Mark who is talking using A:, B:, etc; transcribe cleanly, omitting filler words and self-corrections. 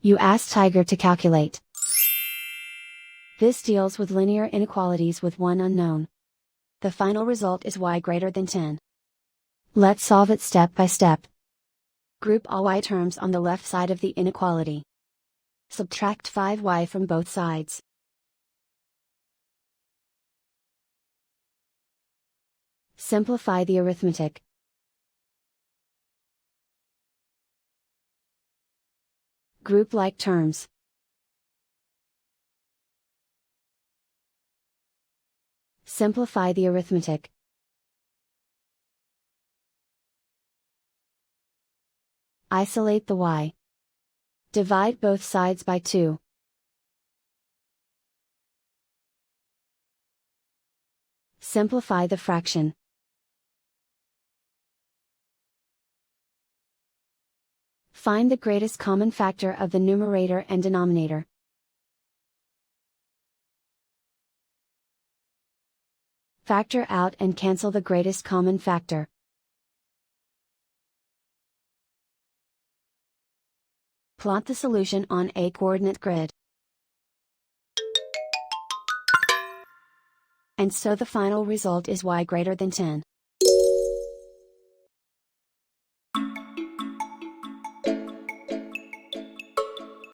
A: You ask Tiger to calculate. This deals with linear inequalities with one unknown. The final result is y greater than 10. Let's solve it step by step. Group all y terms on the left side of the inequality. Subtract 5y from both sides. Simplify the arithmetic. Group like terms. Simplify the arithmetic. Isolate the y. Divide both sides by 2. Simplify the fraction. Find the greatest common factor of the numerator and denominator. Factor out and cancel the greatest common factor. Plot the solution on a coordinate grid. And so the final result is y greater than 10.